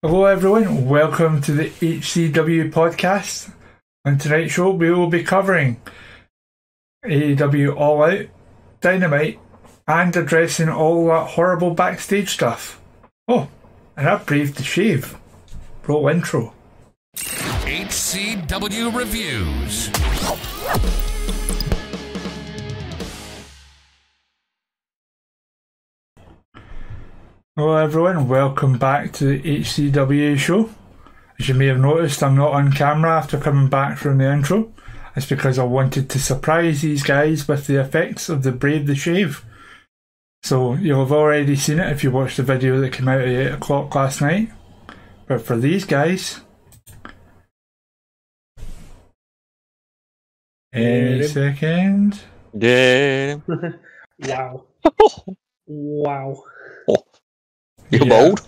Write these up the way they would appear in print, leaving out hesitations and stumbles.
Hello everyone, welcome to the HCW Podcast. On tonight's show we will be covering AEW All Out, Dynamite, and addressing all that horrible backstage stuff. Oh, and I've braved the shave. Roll intro. HCW Reviews. Hello everyone, welcome back to the HCW show. As you may have noticed, I'm not on camera after coming back from the intro. It's because I wanted to surprise these guys with the effects of the Brave the Shave. So you'll have already seen it if you watched the video that came out at 8 o'clock last night. But for these guys, any second. Yeah. Wow. Wow. You're bold.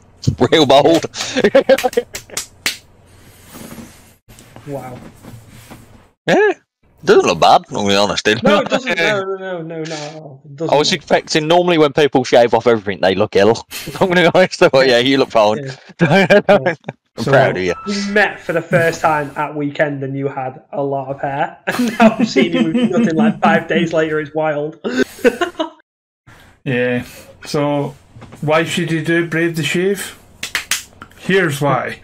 Real bold. Wow. Yeah. Doesn't look bad, to be honest. No, it doesn't. No. It doesn't. I was expecting, normally when people shave off everything, they look ill. I'm going to be honest. But yeah, you look fine. Yeah. I'm proud of you. We met for the first time at weekend and you had a lot of hair. And now I've seen you with nothing like 5 days later. It's wild. Yeah, so why should you do Brave the Shave? Here's why.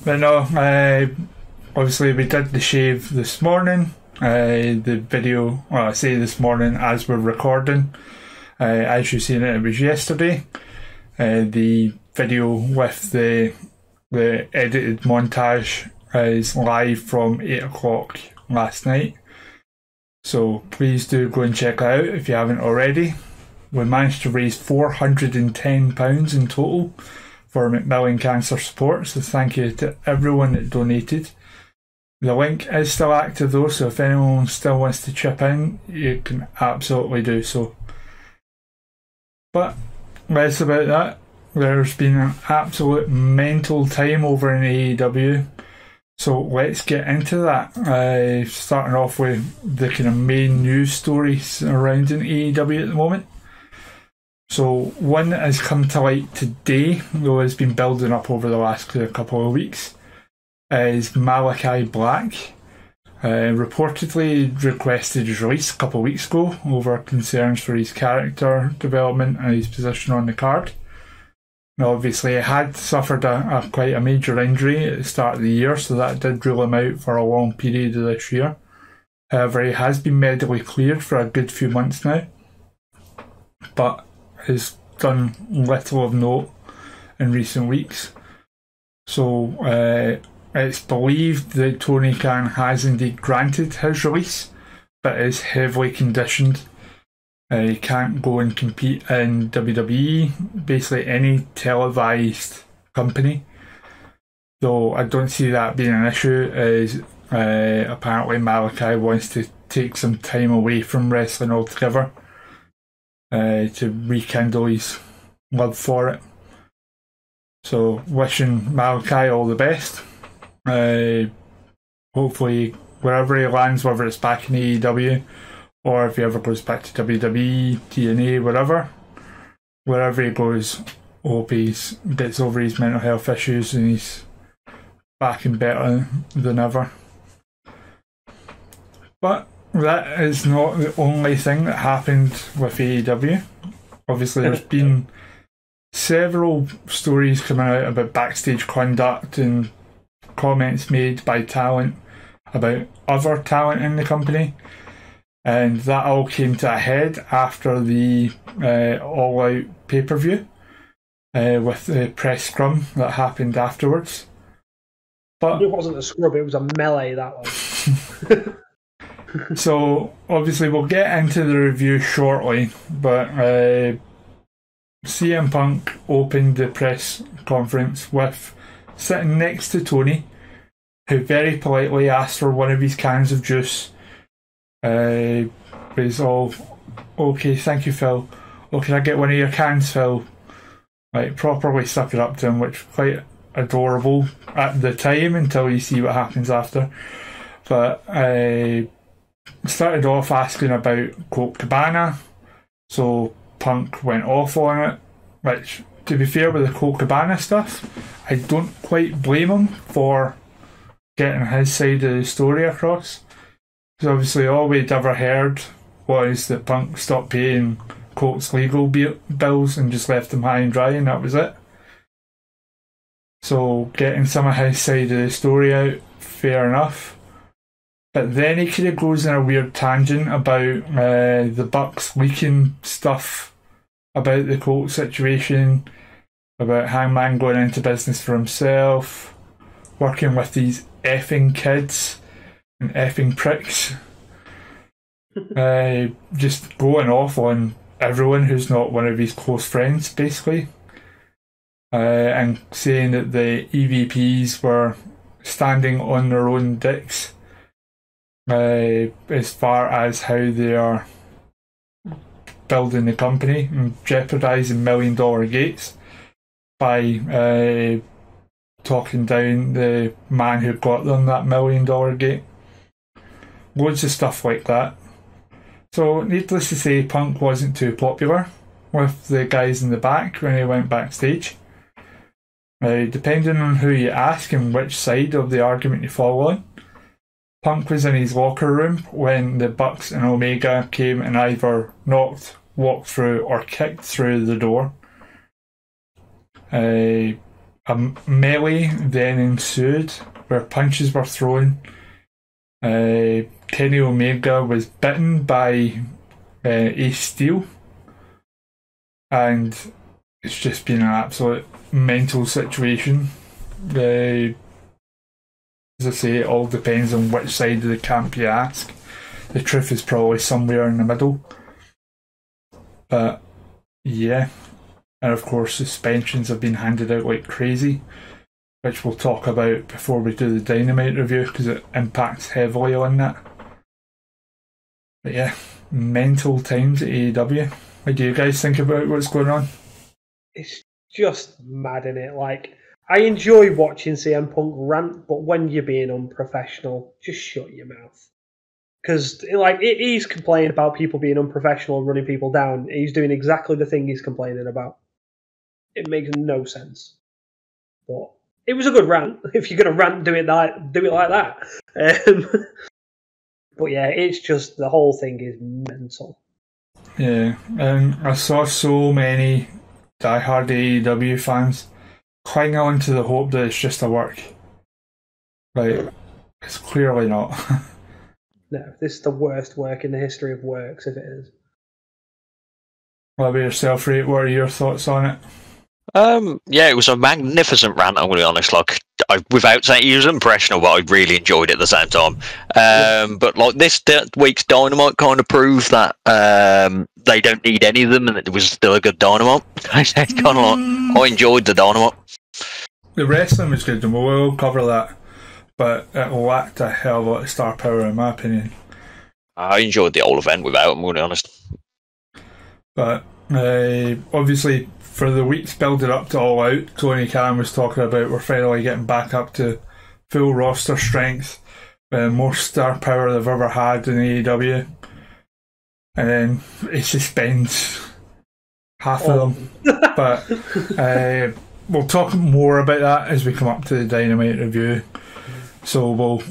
But no, obviously we did the shave this morning. The video, well, I say this morning as we're recording. As you've seen it was yesterday. The video with the edited montage is live from 8 o'clock last night. So please do go and check it out if you haven't already. We managed to raise £410 in total for Macmillan Cancer Support, so thank you to everyone that donated. The link is still active though, so if anyone still wants to chip in, you can absolutely do so. But less about that. There's been an absolute mental time over in AEW. So let's get into that. Starting off with the kind of main news stories surrounding AEW at the moment. So one that has come to light today, though has been building up over the last couple of weeks, is Malachi Black. Reportedly requested his release a couple of weeks ago over concerns for his character development and his position on the card. Now, obviously, he had suffered quite a major injury at the start of the year, so that did rule him out for a long period of this year. However, he has been medically cleared for a good few months now, but has done little of note in recent weeks. So, it's believed that Tony Khan has indeed granted his release, but is heavily conditioned. He can't go and compete in WWE, basically any televised company. Though I don't see that being an issue, as apparently Malachi wants to take some time away from wrestling altogether to rekindle his love for it. So wishing Malachi all the best. Hopefully wherever he lands, whether it's back in AEW, or if he ever goes back to WWE, TNA, wherever he goes, I hope he gets over his mental health issues and he's back and better than ever. But that is not the only thing that happened with AEW. Obviously, there's been several stories coming out about backstage conduct and comments made by talent about other talent in the company. And that all came to a head after the All Out pay-per-view with the press scrum that happened afterwards. But It wasn't a scrub, it was a melee, that one. So, obviously, we'll get into the review shortly, but CM Punk opened the press conference with sitting next to Tony, who very politely asked for one of his cans of juice. Was all, okay, thank you, Phil. Oh, can I get one of your cans, Phil? Like, properly stuck it up to him, which was quite adorable at the time until you see what happens after. But started off asking about Colt Cabana, so Punk went off on it, which, to be fair with the Colt Cabana stuff, I don't quite blame him for getting his side of the story across. Because obviously all we'd ever heard was that Punk stopped paying Colt's legal bills and just left him high and dry, and that was it. So getting some of his side of the story out, fair enough. But then he kind of goes in a weird tangent about the Bucks leaking stuff about the Colt situation, about Hangman going into business for himself, working with these effing kids and effing pricks. Just going off on everyone who's not one of his close friends, basically. And saying that the EVPs were standing on their own dicks as far as how they are building the company and jeopardising $1 million gates by talking down the man who got them that $1 million gate. Loads of stuff like that. So, needless to say, Punk wasn't too popular with the guys in the back when he went backstage. Depending on who you ask and which side of the argument you fall on, Punk was in his locker room when the Bucks and Omega came and either knocked, walked through, or kicked through the door. A melee then ensued where punches were thrown. Kenny Omega was bitten by Ace Steel, and it's just been an absolute mental situation. As I say, it all depends on which side of the camp you ask. The truth is probably somewhere in the middle. But yeah, and of course suspensions have been handed out like crazy, which we'll talk about before we do the Dynamite review because it impacts heavily on that. But yeah, mental times at AEW. What do you guys think about what's going on? It's just mad, innit? Like, I enjoy watching CM Punk rant, but when you're being unprofessional, just shut your mouth. Because, like, he's complaining about people being unprofessional and running people down. He's doing exactly the thing he's complaining about. It makes no sense. But it was a good rant. If you're going to rant, do it like that. But yeah, it's just, the whole thing is mental. Yeah, I saw so many diehard AEW fans cling on to the hope that it's just a work. Like, it's clearly not. No, this is the worst work in the history of works, if it is. What about yourself, Ray? What are your thoughts on it? Yeah, it was a magnificent rant, I'm going to be honest. Like, without saying he was impressionable, but I really enjoyed it at the same time. But like this week's Dynamite kind of proves that they don't need any of them, and it was still a good Dynamite. It's kind of like, I enjoyed the Dynamite. The wrestling was good, and we'll cover that, but it lacked a hell of a lot of star power, in my opinion. I enjoyed the whole event without it, I'm going to be honest. But obviously, for the weeks building up to All Out, Tony Khan was talking about we're finally getting back up to full roster strength, more star power they've ever had in AEW, and then he suspends half of them. But we'll talk more about that as we come up to the Dynamite review. So we'll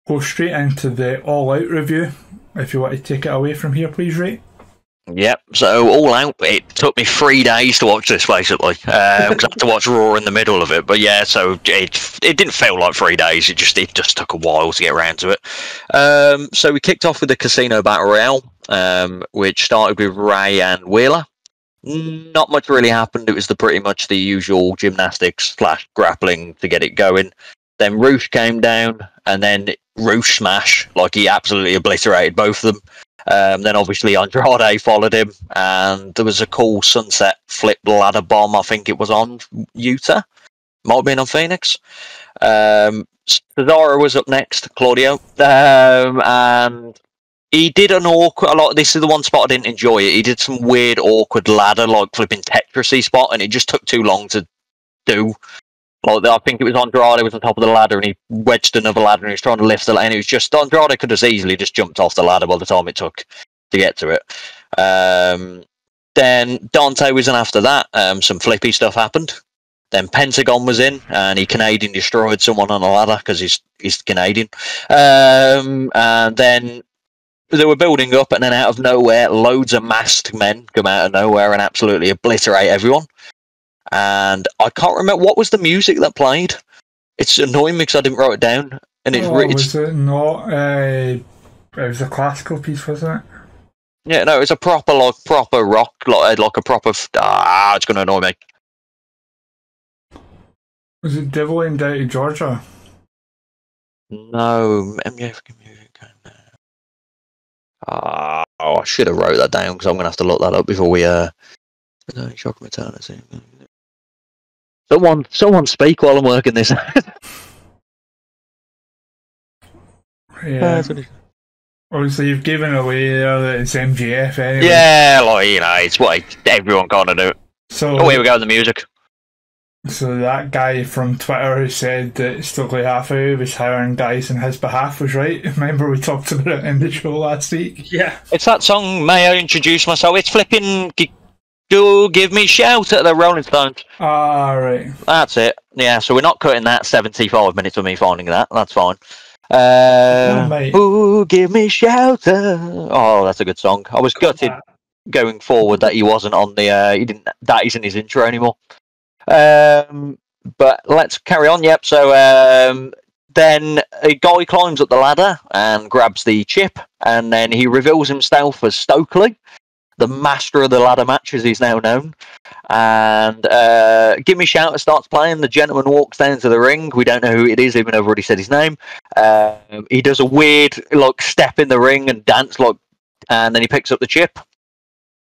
go straight into the All Out review. If you want to take it away from here, please, Ray. Yep, so All Out, it took me 3 days to watch this, basically, because I had to watch Raw in the middle of it. But yeah, so it didn't feel like 3 days, it just took a while to get around to it. So we kicked off with the Casino Battle Royale, which started with Ray and Wheeler. Not much really happened, it was pretty much the usual gymnastics / grappling to get it going. Then Roosh came down, and then Roosh smash, like he absolutely obliterated both of them. Then obviously Andrade followed him, and there was a cool sunset flip ladder bomb. I think it was on Utah, might have been on Phoenix. Cesaro was up next, Claudio, and he did an awkward. A lot. This is the one spot I didn't enjoy. It. He did some weird, awkward ladder, like flipping Tetris-y spot, and it just took too long to do. Like, I think it was Andrade was on top of the ladder and he wedged another ladder and he was trying to lift the ladder, and it was just Andrade could have easily just jumped off the ladder by the time it took to get to it. Then Dante was in after that. Some flippy stuff happened. Then Pentagon was in, and he Canadian destroyed someone on a ladder because he's Canadian. And then they were building up, and then out of nowhere, loads of masked men come out of nowhere and absolutely obliterate everyone. And I can't remember what was the music that played. It's annoying me because I didn't write it down. And was it not? It was a classical piece, wasn't it? Yeah, no, it's a proper rock, like a proper. It's going to annoy me. Was it Devil in Dirty Georgia? No, MJF music. I should have wrote that down because I'm going to have to look that up before we. Shock maternity. Someone speak while I'm working this. Yeah. Obviously, you've given away there that it's MGF anyway. Yeah, it's what everyone kind of do. So, here we go with the music. So that guy from Twitter who said that Stokely Hathaway was hiring guys on his behalf was right. Remember we talked about it in the show last week? Yeah. It's that song, May I Introduce Myself? It's flipping Do Give Me Shout at the Rolling Stones. Ah, right. That's it. Yeah, so we're not cutting that 75 minutes of me finding that. That's fine. Ooh, give me shelter. Oh, that's a good song. I was gutted going forward that he wasn't on the that isn't his intro anymore. But let's carry on. Yep. So then a guy climbs up the ladder and grabs the chip, and then he reveals himself as Stokely, the master of the ladder match, as he's now known. And Give Me Shouter starts playing. The gentleman walks down to the ring. We don't know who it is, even though I've already said his name. He does a weird step in the ring and dance, and then he picks up the chip,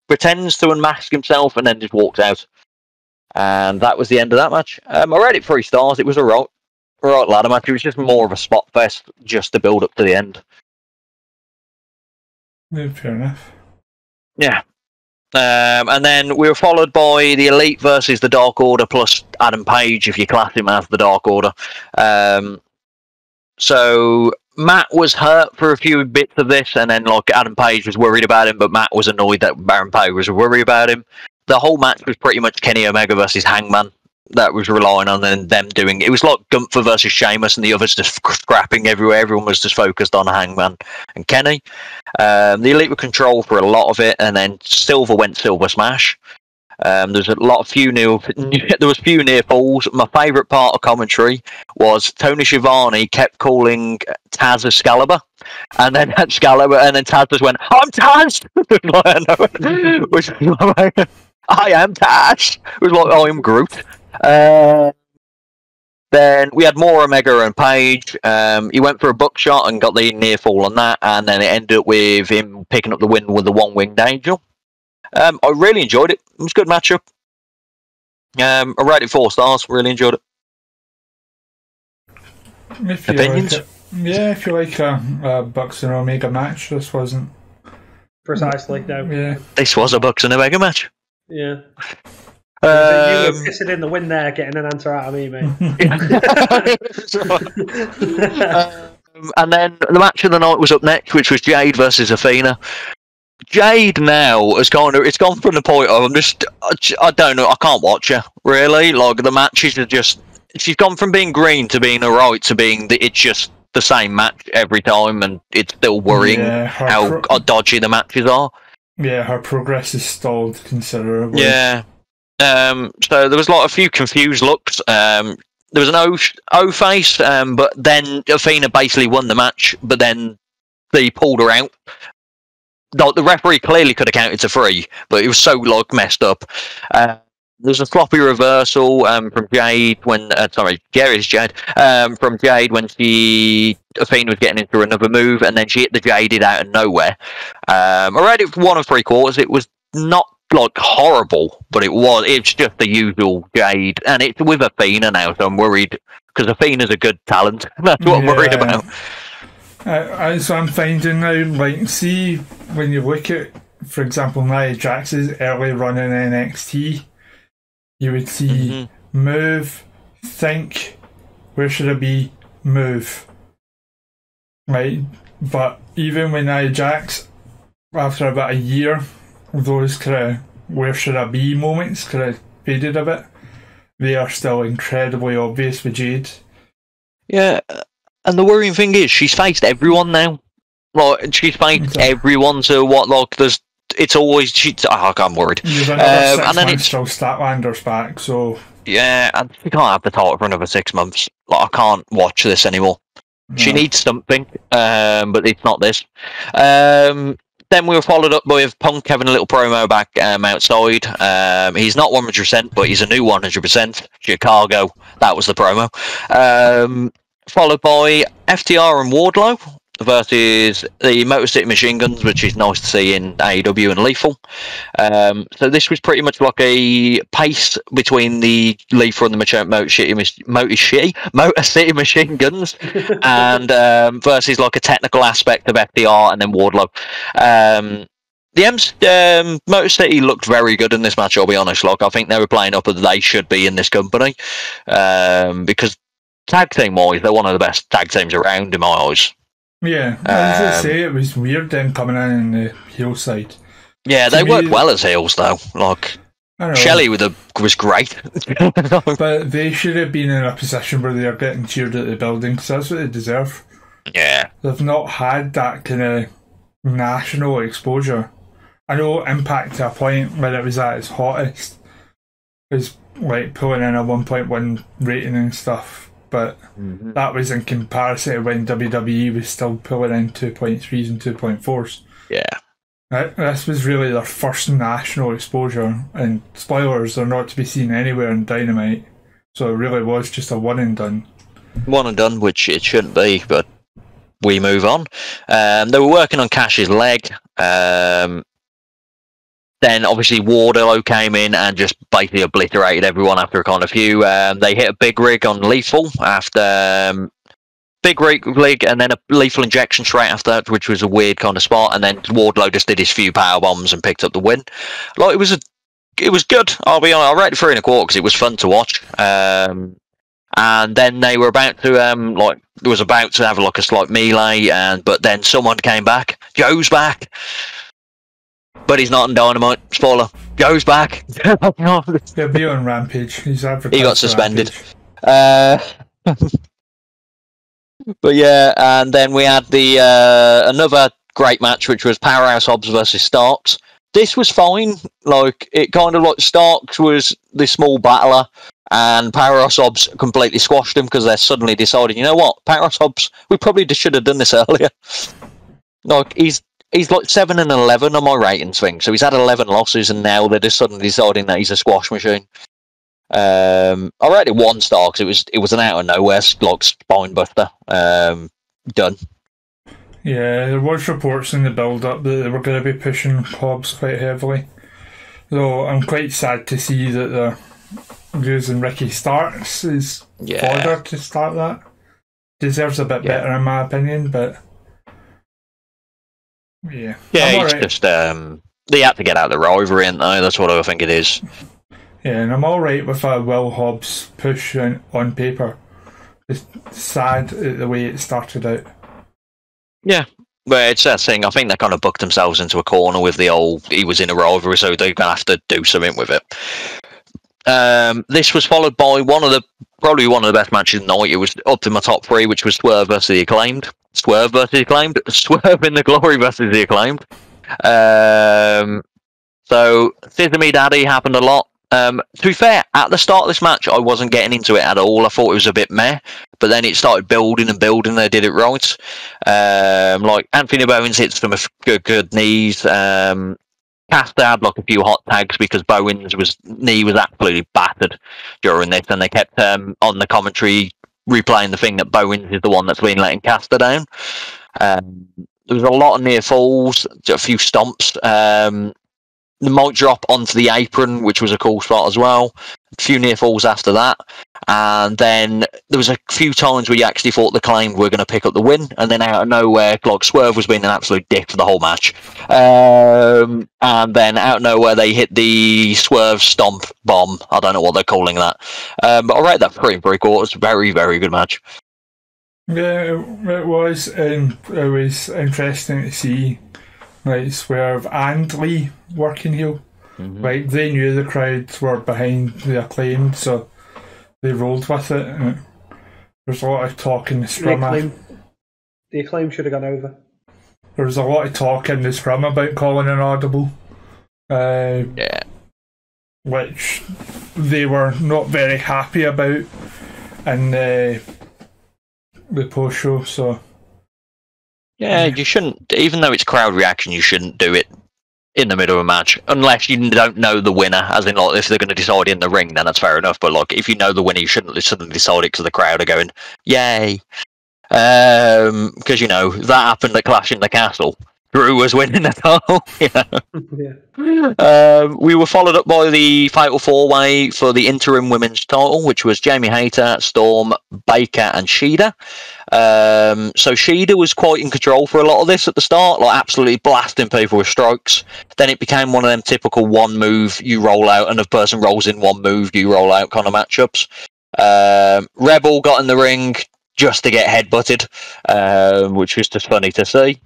pretends to unmask himself, and then just walks out. And that was the end of that match. I rated it 3 stars. It was a right ladder match. It was just more of a spot fest just to build up to the end. Yeah, fair enough. Yeah. And then we were followed by the Elite versus the Dark Order plus Adam Page, if you class him as the Dark Order. So Matt was hurt for a few bits of this, and then Adam Page was worried about him, but Matt was annoyed that Baron Page was worried about him. The whole match was pretty much Kenny Omega versus Hangman. That was relying on them doing. It was like Gunther versus Sheamus, and the others just scrapping everywhere. Everyone was just focused on Hangman and Kenny. The Elite were controlled for a lot of it, and then Silver went Silver Smash. There's a lot of few near falls. My favourite part of commentary was Tony Schiavone kept calling Taz Excalibur, and then Taz just went, "I'm Taz," which I am Taz. It was like, I'm Groot. Then we had more Omega and Page. He went for a buckshot and got the near fall on that, and then it ended up with him picking up the win with the one-winged angel. I really enjoyed it. It was a good matchup. I rated 4 stars. Really enjoyed it. Opinions? If you like a Bucks and Omega match, this wasn't. Precisely, no. Yeah. This was a Bucks and Omega match. Yeah. You were pissing in the wind there, getting an answer out of me, mate. And then the match of the night was up next, which was Jade versus Athena. Jade now has it's gone from the point of I don't know, I can't watch her really. The matches are just, she's gone from being green to being alright to being it's just the same match every time, and it's still worrying how dodgy the matches are. Yeah, her progress is stalled considerably. Yeah. So there was a few confused looks. There was an O face, but then Athena basically won the match, but then they pulled her out. The referee clearly could have counted to 3, but it was so messed up. There's a sloppy reversal from Jade when Gary's Jade from Jade when Athena was getting into another move, and then she hit the Jaded out of nowhere. I rated it for 1 3/4. It was not horrible, but it's just the usual Jade, and it's with Athena now, so I'm worried because Athena's a good talent. That's what I'm worried about. So I'm finding now, see when you look at, for example, Nia Jax's early run in NXT, you would see move, think, where should I be, move, right? But even with Nia Jax, after about a year of those kind of where should I be moments could have faded a bit. They are still incredibly obvious with Jade. Yeah, and the worrying thing is she's faced everyone now. Like, she's faced everyone, so what, like, it's always, I'm worried. You've another 6 and then months till Statlander's back, so... Yeah, and she can't have the title for another 6 months. Like, I can't watch this anymore. No. She needs something, but it's not this. Then we were followed up with Punk having a little promo back outside. He's not 100%, but he's a new 100%. Chicago, that was the promo. Followed by FTR and Wardlow versus the Motor City Machine Guns, which is nice to see in AEW and Lethal. So this was pretty much like a pace between the Lethal and the Motor City Machine Guns, and versus like a technical aspect of FTR and then Wardlow. The Motor City looked very good in this match, I'll be honest. Like, I think they were playing up that they should be in this company, because tag team wise, they're one of the best tag teams around in my eyes. Yeah, as I say, it was weird them coming in the heel side. Yeah, they worked well as heels though. Like, Shelley was great. But they should have been in a position where they're getting cheered at the building, because that's what they deserve. Yeah. They've not had that kind of national exposure. I know Impact to a point when it was at its hottest was like pulling in a 1.1 rating and stuff. But that was in comparison to when WWE was still pulling in 2.3s and 2.4s. Yeah. This was really their first national exposure, and spoilers, they're not to be seen anywhere in Dynamite. So it really was just a one and done. One and done, which it shouldn't be, but we move on. They were working on Cash's leg. Then obviously Wardlow came in and just basically obliterated everyone after a kind of few. They hit a big rig on Lethal after big rig and then a lethal injection straight after that, which was a weird kind of spot. And then Wardlow just did his few power bombs and picked up the win. Like, it was good. I'll be honest. I rated 3.25 because it was fun to watch. And then they were about to was about to have like a slight melee, but then someone came back. Joe's back. But he's not on Dynamite. Spoiler. Joe's back. He'll be on Rampage. He's advertised. He got suspended. But yeah, and then we had the another great match, which was Powerhouse Obs versus Starks. This was fine. Like, it kind of like Starks was the small battler, and Powerhouse Obs completely squashed him because they're suddenly deciding, you know what, Powerhouse Obs, we probably should have done this earlier. Like, he's like 7 and 11 on my ratings thing, so he's had 11 losses, and now they're just suddenly deciding that he's a squash machine. I rated 1 star because it was an out of nowhere like spine buster. Done. Yeah, there was reports in the build up that they were going to be pushing Hobbs quite heavily. Though I'm quite sad to see that they're using Ricky Starks as fodder to start that. Deserves a bit better in my opinion, but yeah, he's just they had to get out of the rivalry, ain't they? That's what I think it is. Yeah, and I'm alright with a Will Hobbs push on paper. It's sad the way it started out. Yeah, but it's that thing. I think they kind of booked themselves into a corner with the old. He was in a rivalry, so they're gonna have to do something with it. This was followed by probably one of the best matches of the night. It was up to my top 3, which was Swerve versus the Acclaimed. Swerve in the Glory versus the Acclaimed. So Scissor Me Daddy happened a lot. To be fair, at the start of this match, I wasn't getting into it at all. I thought it was a bit meh, but then it started building and building. They did it right. Like Anthony Bowens hit some good knees. Caster had like a few hot tags because Bowens' knee was absolutely battered during this, and they kept on the commentary replaying the thing that Bowens is the one that's been letting Caster down. There was a lot of near falls, a few stomps. The mic drop onto the apron, which was a cool spot as well. A few near falls after that. And then there was a few times where you actually thought the Acclaimed were going to pick up the win. And then out of nowhere, like Swerve was being an absolute dick for the whole match. And then out of nowhere, they hit the Swerve Stomp Bomb. I don't know what they're calling that. But I rate that 3.75. Very, very good match. Yeah, it was. It was interesting to see like Swerve and Lee working heel. Like, they knew the crowds were behind the Acclaimed, so they rolled with it. And there's a lot of talk in the scrum. The Acclaim should have gone over. There was a lot of talk in the scrum about calling an audible. Which they were not very happy about in the post-show, so... Yeah, you shouldn't, even though it's crowd reaction, you shouldn't do it in the middle of a match, unless you don't know the winner, as in, like, if they're going to decide in the ring, then that's fair enough, but, like, if you know the winner, you shouldn't suddenly decide it because the crowd are going, yay! Because, you know, that happened at Clash in the Castle. Drew was winning the title. We were followed up by the Fatal 4-Way for the interim women's title, which was Jamie Hayter, Storm, Baker, and Shida. So Shida was quite in control for a lot of this at the start, like absolutely blasting people with strikes. Then it became one of them typical one move you roll out, and if a person rolls in one move you roll out kind of matchups. Rebel got in the ring just to get headbutted, which was just funny to see.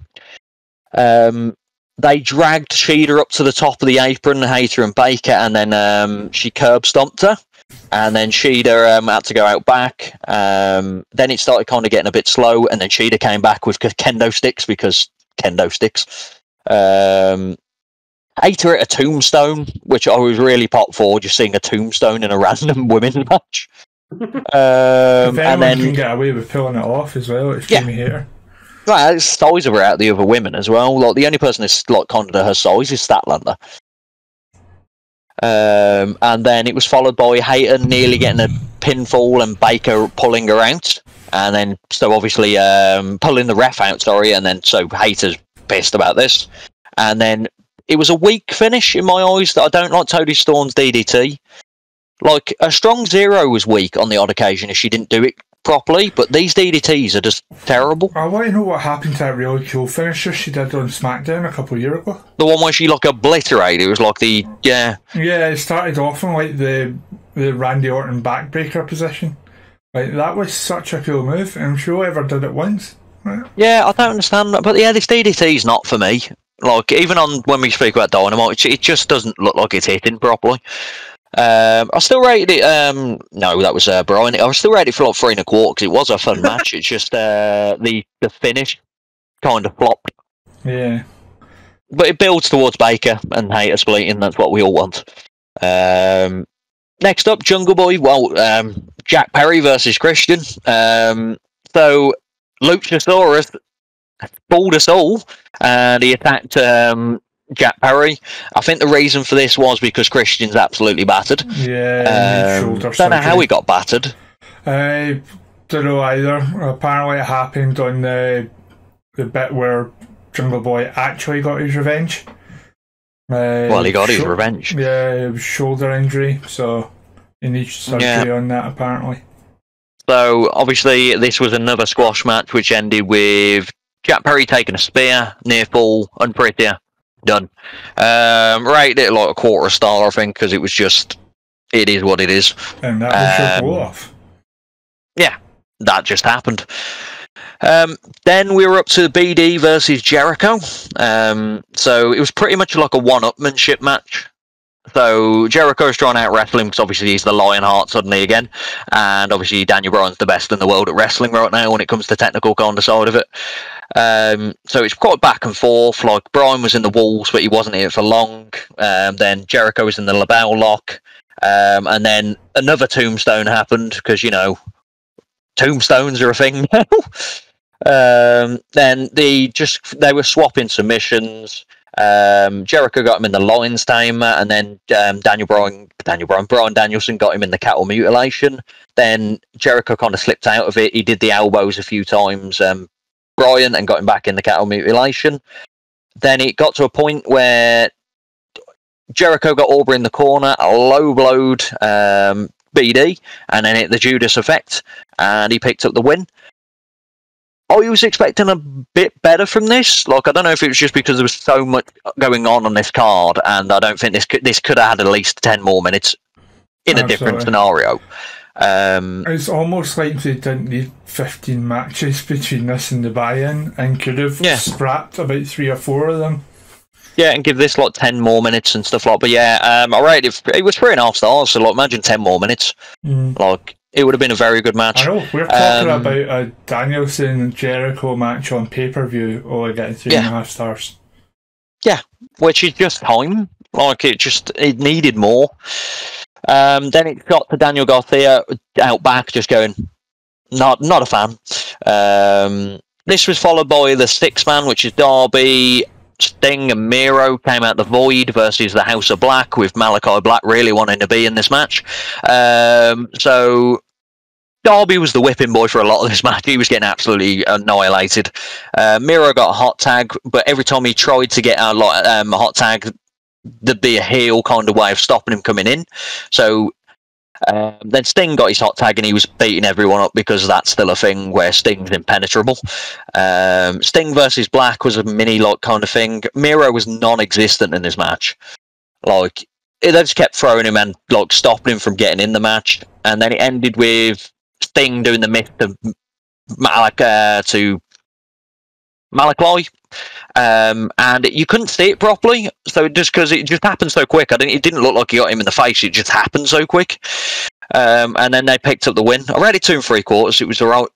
They dragged Shida up to the top of the apron, Hayter and Baker, and then she curb stomped her. And then Shida had to go out back. Then it started kind of getting a bit slow, and then Shida came back with kendo sticks, because kendo sticks. Hayter hit a tombstone, which I was really popped for, just seeing a tombstone in a random women's match. If anyone and then can get away with pulling it off as well, it's Jamie Hayter. Right, it's the size of her out of the other women as well. Like, the only person that's like kind of her size is Statlander. And then it was followed by Hayter nearly getting a pinfall and Baker pulling her out. And then, so obviously, pulling the ref out, and then so Hayter's pissed about this. And then it was a weak finish in my eyes. That I don't like Toni Storm's DDT. Like, a strong zero was weak on the odd occasion if she didn't do it properly, but these DDTs are just terrible. I want to know what happened to that really cool finisher she did on SmackDown a couple of years ago. The one where she like obliterated. It was like the it started off in like the Randy Orton backbreaker position. Like, that was such a cool move, and I'm sure I ever did it once. Right? Yeah, I don't understand that, but yeah, this DDT's not for me. Like, even on when we speak about Dynamite, it just doesn't look like it's hitting properly. I still rated it. No, that was Brian. I still rated it for like 3.25 because it was a fun match. It's just the finish kind of flopped. Yeah, but it builds towards Baker and Hayter splitting. That's what we all want. Next up, Jungle Boy. Well, Jack Perry versus Christian. So Luchasaurus fooled us all, and he attacked Jack Perry. I think the reason for this was because Christian's absolutely battered. Yeah, don't know how he got battered. I don't know either. Apparently it happened on the bit where Jungle Boy actually got his revenge. Well, he got his revenge. Yeah, it was shoulder injury, so he needs surgery on that apparently. So obviously this was another squash match which ended with Jack Perry taking a spear, near fall, unprettier. Done. Rated it like a 1/4 star, I think, because it was just, it is what it is. And that was your blow off. Yeah, that just happened. Then we were up to BD versus Jericho. So it was pretty much like a one-upmanship match. So Jericho's trying out wrestling because obviously he's the Lionheart suddenly again, and obviously Daniel Bryan's the best in the world at wrestling right now when it comes to technical kind of side of it. So it's quite back and forth. Like, Bryan was in the walls, but he wasn't in it for long. Then Jericho was in the LaBelle lock, and then another tombstone happened because, you know, tombstones are a thing now. Then they were swapping submissions. Jericho got him in the Lions Tamer, and then Bryan Danielson got him in the cattle mutilation. Then Jericho kind of slipped out of it. He did the elbows a few times, Bryan, and got him back in the cattle mutilation. Then it got to a point where Jericho got Aubrey in the corner, a low blowed BD, and then hit the Judas effect, and he picked up the win. I was expecting a bit better from this. Like, I don't know if it was just because there was so much going on this card, and I don't think this could have had at least 10 more minutes in a different scenario. It's almost like they didn't need 15 matches between this and the buy-in, and could have scrapped about 3 or 4 of them. Yeah, and give this like 10 more minutes and stuff like. But yeah, I rated it was 3.5 stars. So like, imagine 10 more minutes. Like, it would have been a very good match. I know we're talking about a Danielson Jericho match on pay-per-view. Only getting 3.5 stars. Yeah, which is just time. Like, it needed more. Then it got to Daniel Garcia out back, just going, not a fan. This was followed by the 6-man, which is Darby, Sting, and Miro came out the Void versus the House of Black, with Malachi Black really wanting to be in this match. So Darby was the whipping boy for a lot of this match. He was getting absolutely annihilated. Miro got a hot tag, but every time he tried to get a hot tag, there'd be a heel kind of way of stopping him coming in. So then Sting got his hot tag and he was beating everyone up, because that's still a thing where Sting's impenetrable. Sting versus Black was a mini like kind of thing. Miro was non-existent in this match. Like, they just kept throwing him and like stopping him from getting in the match. And then it ended with Sting doing the myth to Malachi. And you couldn't see it properly, so because it just happened so quick. It didn't look like he got him in the face. It just happened so quick. And then they picked up the win. I rated 2 3/4. It was alright.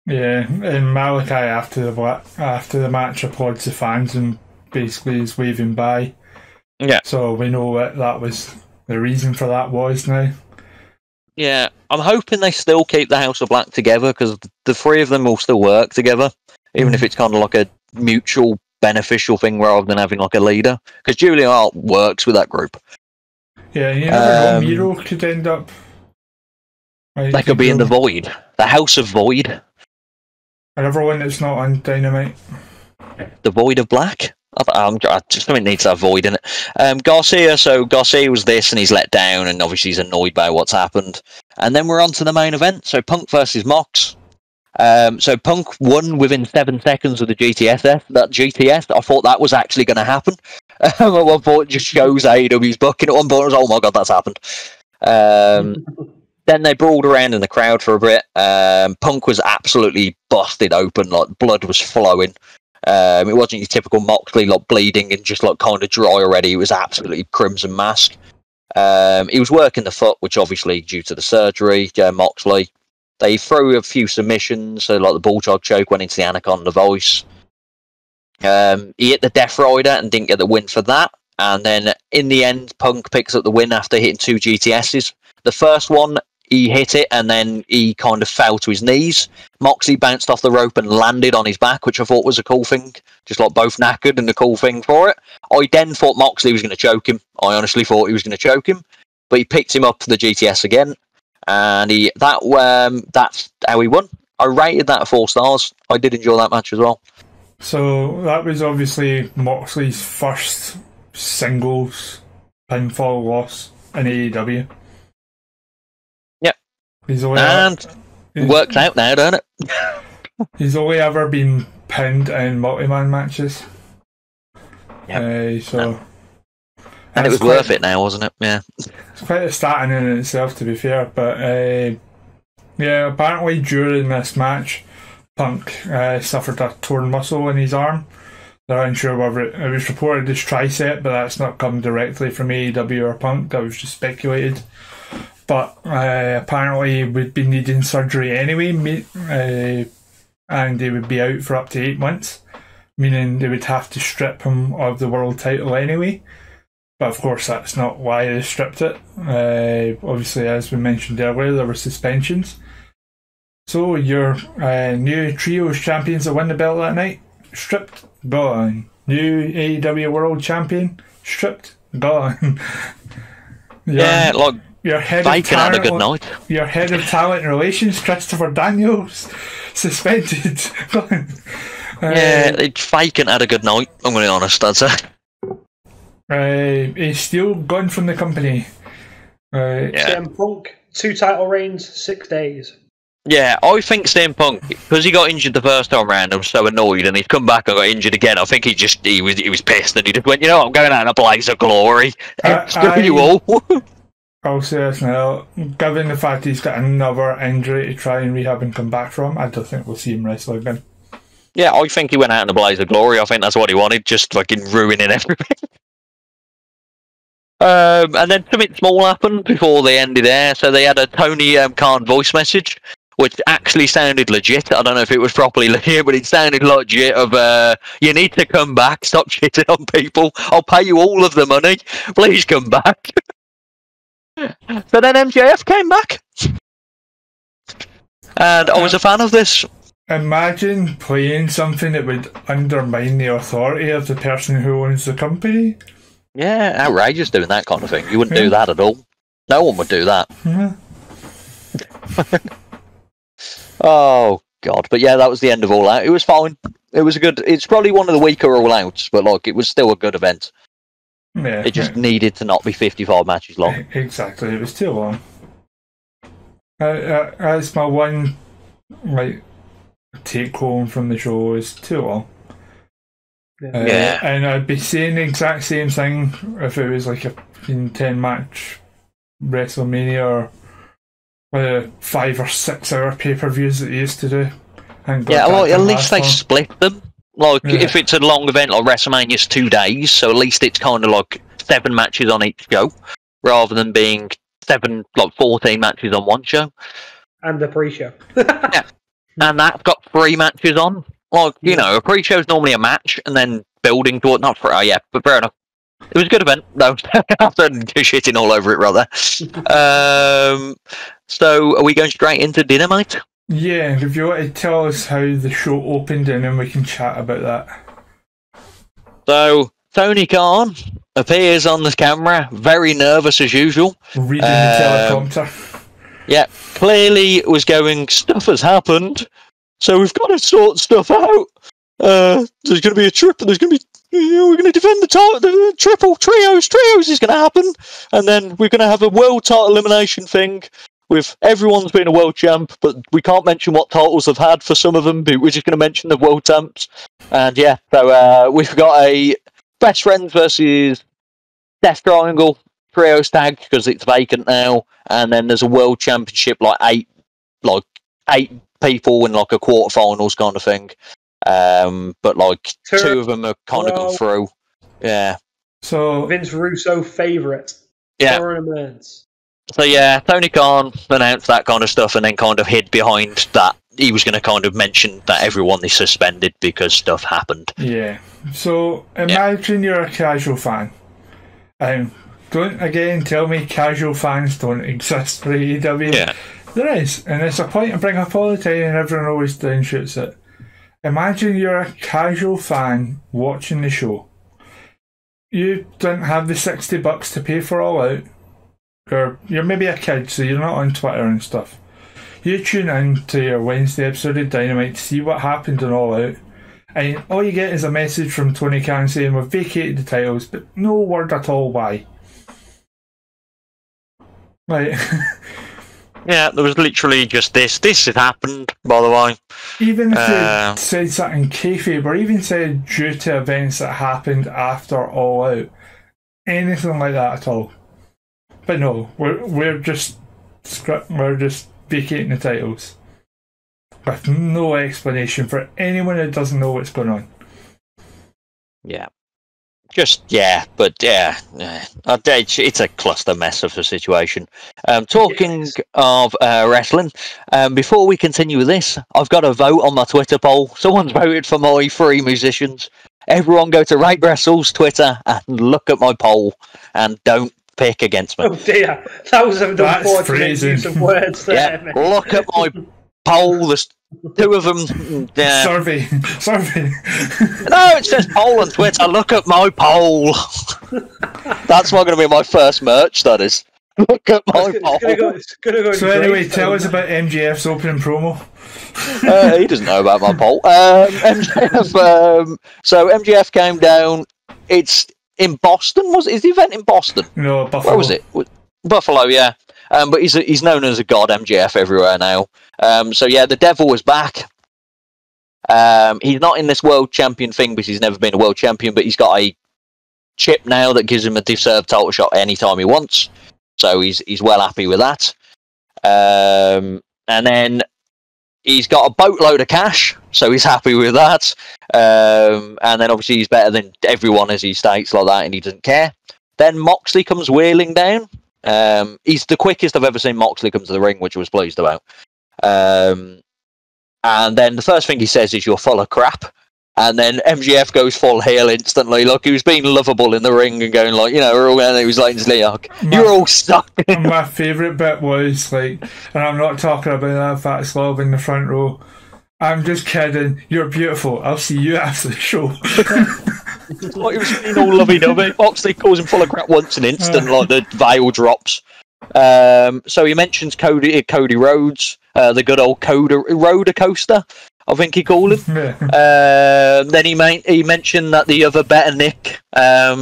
Yeah, and Malachi after the match applauds the fans and basically is waving bye. Yeah. So we know what that was. The reason for that was now. Yeah, I'm hoping they still keep the House of Black together, because the 3 of them will still work together, even if it's kind of like a mutual beneficial thing rather than having like a leader. Because Julia Hart works with that group. Yeah, you never know. Miro could end up. They could be in the Void, the House of Void. Another one that's not on Dynamite. The Void of Black. I just something needs to have Void in it. Garcia was this, and he's let down, and obviously he's annoyed by what's happened. And then we're on to the main event. So Punk versus Mox. So Punk won within 7 seconds of the GTS. That GTS, I thought that was actually going to happen. At one point, it just shows AEW's booking. At one point, I was, oh my god, that's happened. Then they brawled around in the crowd for a bit. Punk was absolutely busted open, like blood was flowing. It wasn't your typical Moxley, like bleeding and just like kind of dry already. It was absolutely crimson mask. He was working the foot, which obviously due to the surgery, Moxley. They threw a few submissions, so like the bulldog choke went into the Anaconda Voice. He hit the Death Rider and didn't get the win for that. And then in the end, Punk picks up the win after hitting 2 GTSs. The first one, he hit it and then he kind of fell to his knees. Moxley bounced off the rope and landed on his back, which I thought was a cool thing. Just like both knackered and a cool thing for it. I then thought Moxley was going to choke him. I honestly thought he was going to choke him. But he picked him up for the GTS again. And that's how he won. I rated that 4 stars. I did enjoy that match as well. So that was obviously Moxley's first singles pinfall loss in AEW. Yep. It works out now, doesn't it? He's only ever been pinned in multi-man matches. Yep. And it was worth it now, wasn't it? Yeah. It's quite a starting in itself, to be fair. But apparently during this match, Punk suffered a torn muscle in his arm. They're unsure whether it was reported as tricep, but that's not come directly from AEW or Punk. That was just speculated. But apparently he would be needing surgery anyway, and he would be out for up to 8 months, meaning they would have to strip him of the world title anyway. But of course that's not why they stripped it. Obviously, as we mentioned earlier, there were suspensions. So your new trios champions that win the belt that night, stripped, gone. New AEW World Champion, stripped, gone. Your head of talent, had a good night. Your head of talent relations, Christopher Daniels, suspended. Faking had a good night. I'm going to be honest, I'd say. He's still gone from the company. CM Punk, 2 title reigns, 6 days. Yeah, I think CM Punk, because he got injured the first time round, I'm so annoyed, and he's come back and got injured again. I think he was pissed, and he just went, I'm going out in a blaze of glory. Screw you all. I'll say this now, given the fact he's got another injury to try and rehab and come back from, I don't think we'll see him wrestle again. Yeah, I think he went out in a blaze of glory. I think that's what he wanted, just fucking ruining everything. And then something small happened before they ended there. So they had a Tony Khan voice message, which actually sounded legit. I don't know if it was properly legit, but it sounded legit of, you need to come back, stop shitting on people. I'll pay you all of the money. Please come back. So then MJF came back. And I was a fan of this. Imagine playing something that would undermine the authority of the person who owns the company. Yeah, outrageous doing that kind of thing. You wouldn't do that at all. No one would do that. Yeah. Oh, God. But yeah, that was the end of All Out. It was fine. It was a good... It's probably one of the weaker All Outs, but like, it was still a good event. Yeah, it just needed to not be 55 matches long. Exactly. It was too long. That's my one, like, take home from the show is too long. And I'd be saying the exact same thing if it was like a 10-match WrestleMania or 5 or 6 hour pay-per-views that they used to do. Yeah, well, at least they split them. Like, if it's a long event like WrestleMania's 2 days, so at least it's kind of like 7 matches on each show, rather than being 14 matches on one show. And the pre-show. Yeah. And that's got 3 matches on. Like, you know, a pre-show's normally a match, and then building to it. Not for, but fair enough. It was a good event, though. After shitting all over it, rather. So, are we going straight into Dynamite? Yeah, if you want to tell us how the show opened, and then we can chat about that. So, Tony Khan appears on the camera, very nervous as usual. Reading the teleprompter. Yeah, clearly was going, stuff has happened, so we've got to sort stuff out. There's going to be a trip, there's going to be, we're going to defend the triple, trios is going to happen, and then we're going to have a world title elimination thing with everyone's been a world champ, but we can't mention what titles they've had for some of them, but we're just going to mention the world champs. And yeah, so we've got a Best Friends versus Death Triangle trios tag, because it's vacant now, and then there's a world championship, like eight people in like a quarterfinals kind of thing. But like 2 of them are kind of gone through. Yeah. So Vince Russo favourite. Yeah. Tournaments. So yeah, Tony Khan announced that kind of stuff, and then kind of hid behind that he was going to kind of mention that everyone is suspended because stuff happened. Yeah. So imagine you're a casual fan. Don't again tell me casual fans don't exist for AEW. Yeah. There is, and it's a point I bring up all the time, and everyone always downshoots it. Imagine you're a casual fan watching the show. You don't have the $60 to pay for All Out, or you're maybe a kid, so you're not on Twitter and stuff. You tune in to your Wednesday episode of Dynamite to see what happened on All Out, and all you get is a message from Tony Khan saying we've vacated the titles, but no word at all why. Like, yeah, there was literally just this. This had happened, by the way. Even if they said something kayfabe, or even said due to events that happened after All Out, anything like that at all. But no, we're just vacating the titles with no explanation for anyone that doesn't know what's going on. Yeah. It's a cluster mess of a situation. Talking of wrestling, before we continue with this, I've got a vote on my Twitter poll. Someone's voted for my 3 musicians. Everyone go to Rate Wrestle's Twitter and look at my poll, and don't pick against me. Oh dear, that was an unfortunate use of words there. Yeah, look at my poll. There's 2 of them. Yeah. Survey. No, it says poll on Twitter. Look at my poll. That's not going to be my first merch, that is. Look at my poll. It's gonna go so anyway, tell us about MJF's opening promo. He doesn't know about my poll. MJF, so MJF came down. It's in Boston. Is the event in Boston? No, Buffalo. Where was it? Buffalo, yeah. But he's known as a god, MJF, everywhere now. So yeah, the Devil was back. He's not in this world champion thing because he's never been a world champion, but he's got a chip now that gives him a deserved title shot anytime he wants. So he's well happy with that. And then He's got a boatload of cash, so he's happy with that. And then obviously he's better than everyone, as he states like that, and he doesn't care. Then Moxley comes wheeling down. He's the quickest I've ever seen Moxley come to the ring, which I was pleased about. And then the first thing he says is, "You're full of crap." And then MJF goes full heel instantly. Like, he was being lovable in the ring and going like, we're all, and he was like, "You're all stuck." My favourite bit was like, and I'm not talking about that fat slob in the front row. I'm just kidding. You're beautiful. I'll see you after the show. Like, he was being all lovey-dovey. Moxley calls him full of crap once an instant, like the veil drops. So he mentions Cody Rhodes, the good old roller coaster, I think he called him. Then he mentioned that the other better Nick,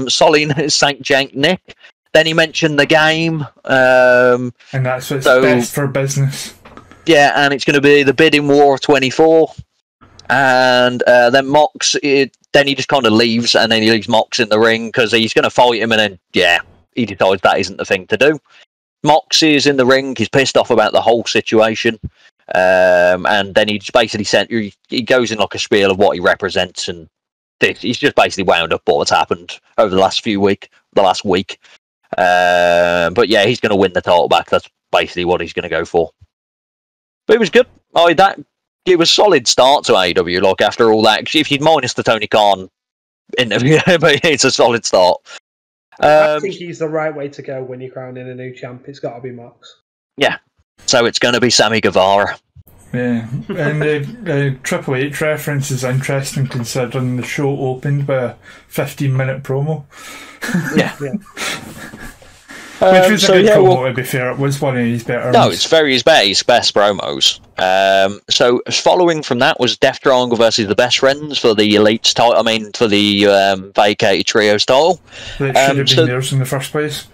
Solid St. Jank Nick. Then he mentioned the game. And that's what's best for business. Yeah, and it's going to be the bidding war of 24. And then Mox, then he just kind of leaves, and then he leaves Mox in the ring because he's going to fight him, and then, he decides that isn't the thing to do. Mox is in the ring, he's pissed off about the whole situation. And then he just basically he goes in like a spiel of what he represents, and he's just basically wound up what's happened over the last week. But yeah, he's going to win the title back. That's basically what he's going to go for. But it was good. It was a solid start to AEW. Like, after all that, if you'd minus the Tony Khan interview, but it's a solid start. I think he's the right way to go when you're crowning a new champ. It's got to be Mox. Yeah. So it's going to be Sammy Guevara. Yeah, and the Triple H reference is interesting considering the show opened by a 15-minute promo. Yeah. Which was a good promo, to be fair. It was one of his better. No, it's his best promos. So following from that was Death Triangle versus the Best Friends for the Elite's title. For the vacated Trios title. It should have been theirs in the first place.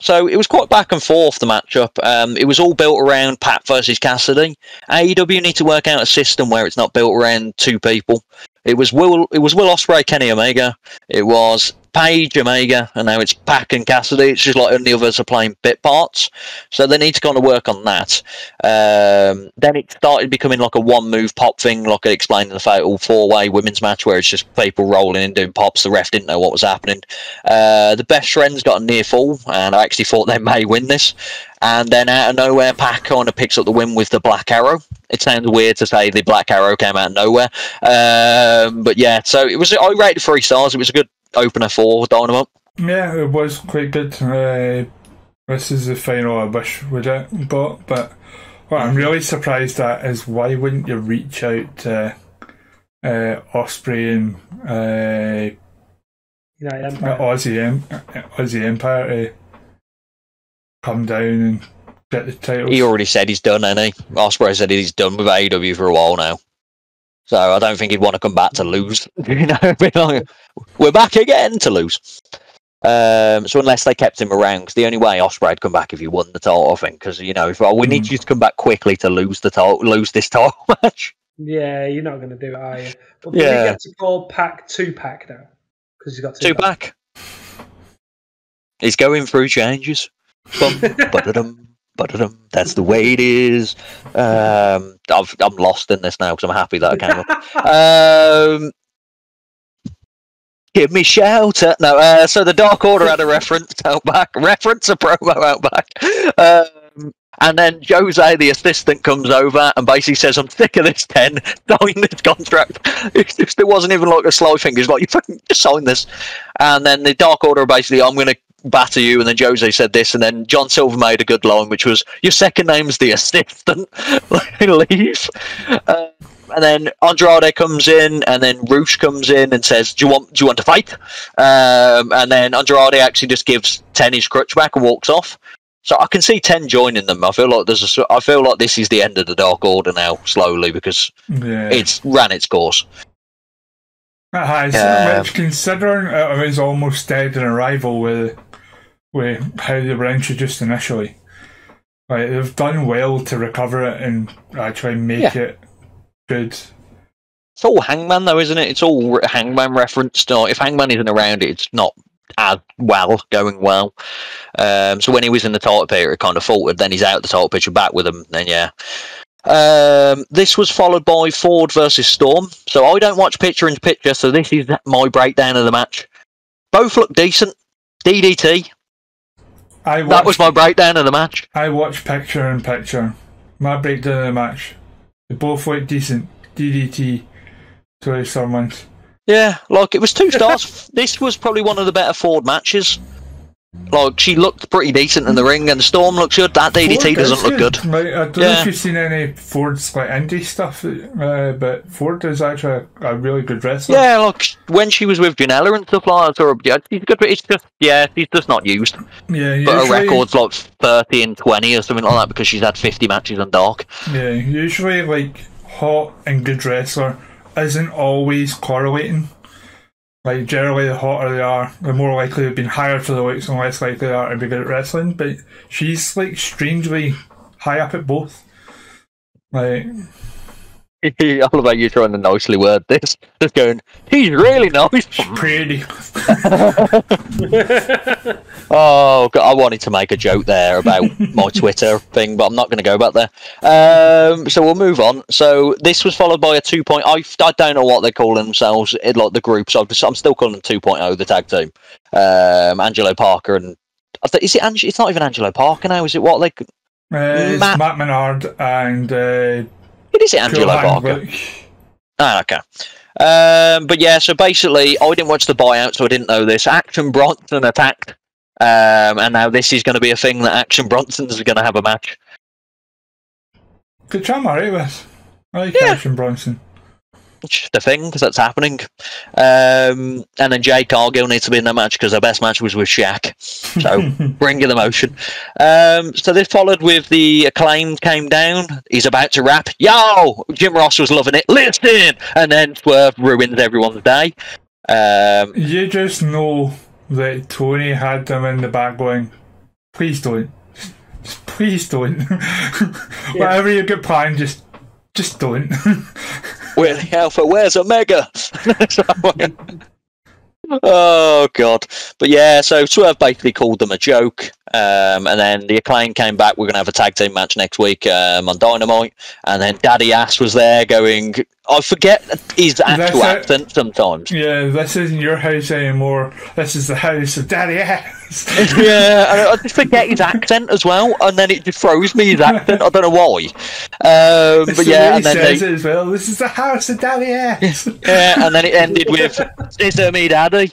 So it was quite back and forth, the matchup. It was all built around Pat versus Cassidy. AEW need to work out a system where it's not built around two people. It was Will Ospreay, Kenny Omega. It was Paige, Omega, and now it's Pac and Cassidy. It's just like only others are playing bit parts. So they need to kind of work on that. Then it started becoming like a one-move pop thing, like I explained in the Fatal 4-Way women's match, where it's just people rolling and doing pops. The ref didn't know what was happening. The Best Friends got a near fall, and I actually thought they may win this. And then out of nowhere, Pac kind of picks up the win with the Black Arrow. It sounds weird to say the Black Arrow came out of nowhere. But yeah, so it was. I rated 3 stars. It was a good opener for Dynamite. Yeah, it was quite good. This is the final I wish we'd got, but what I'm really surprised at is why wouldn't you reach out to Ospreay and Aussie Empire to come down and get the titles? He already said he's done, hasn't he? Ospreay said he's done with AEW for a while now. So I don't think he'd want to come back to lose. We're back again to lose. So unless they kept him around, because the only way Ospreay'd come back if you won the title, I think, because we need you to come back quickly to lose this title match. Yeah, you're not going to do it, are you? But does he get to call Pac 2-pack now? Because he's got 2-pack. He's going through changes. That's the way it is. I'm lost in this now because I'm happy that I came up. Give me shelter. No, so the Dark Order had a reference a promo out back. And then Jose, the assistant, comes over and basically says, "I'm sick of this 10, sign this contract." It wasn't even like a slow thing. He's like, "You fucking just sign this." And then the Dark Order basically, "I'm going to batter you," and then Jose said this, and then John Silver made a good line, which was, "Your second name's the assistant." Leave. And then Andrade comes in, and then Roosh comes in and says, do you want to fight?" And then Andrade actually just gives 10 his crutch back and walks off. So I can see 10 joining them. I feel like this is the end of the Dark Order now, slowly, because it's ran its course. It has, which, considering it was almost dead in arrival with how they were introduced initially. Like, they've done well to recover it and actually make it good. It's all Hangman, though, isn't it? It's all Hangman referenced. If Hangman isn't around, it's not as going well. So when he was in the title picture, it kind of faltered. Then he's out the title picture, back with him. Then This was followed by Ford versus Storm. So I don't watch picture-in-picture, so this is my breakdown of the match. Both look decent. DDT. That was my breakdown of the match. I watched picture-in-picture. My breakdown of the match. They both look decent. DDT. To someone's. Yeah, like, it was 2 stars. This was probably one of the better Ford matches. Like, she looked pretty decent in the ring, and Storm looks good. That DDT doesn't look good. Like, I don't know if you've seen any Ford's like indie stuff, but Ford is actually a really good wrestler. Yeah, like when she was with Janela and stuff like that, yeah, she's good. But it's just, she's just not used. Yeah, but her record's like 30 and 20 or something like that because she's had 50 matches on Dark. Yeah, usually like hot and good wrestler isn't always correlating. Like, generally, the hotter they are, the more likely they've been hired for the looks and less likely they are to be good at wrestling. But she's, like, strangely high up at both. Like... I love how you're trying to nicely word this. Just going, he's really nice. Pretty. Oh, God, I wanted to make a joke there about my Twitter thing, but I'm not going to go back there. So we'll move on. So this was followed by a 2.0. I don't know what they call themselves, like the groups. I'm still calling them 2.0, the tag team. Angelo Parker and... Is it it's not even Angelo Parker now, is it what they... Matt Menard and... Is it Angelo Parker? Ah, okay. But yeah, so basically, I didn't watch the buyout, so I didn't know this. Action Bronson attacked, and now this is going to be a thing that Action Bronson's going to have a match. Good I'm alright with. I like Action Bronson. It's just a thing, because that's happening. And then Jade Cargill needs to be in that match, because her best match was with Shaq. So, bring you the motion. So this followed with the Acclaimed came down. He's about to rap. Yo! Jim Ross was loving it. Listen! And then Swerve ruins everyone's day. You just know that Tony had them in the back going, please don't. Just please don't. Whatever you get planned, just don't. Where the Alpha? Where's Omega? Oh, God. But yeah, so Swerve basically called them a joke. And then the Acclaim came back. We're going to have a tag team match next week on Dynamite. And then Daddy Ass was there going... I forget his actual accent sometimes. Yeah, this isn't your house anymore. This is the house of Daddy Ass. Yeah, I just forget his accent as well. And then it just throws me, his accent. I don't know why. But yeah, and then says it as well. This is the house of Daddy Ass. Yeah, and then it ended with, it's me, Daddy.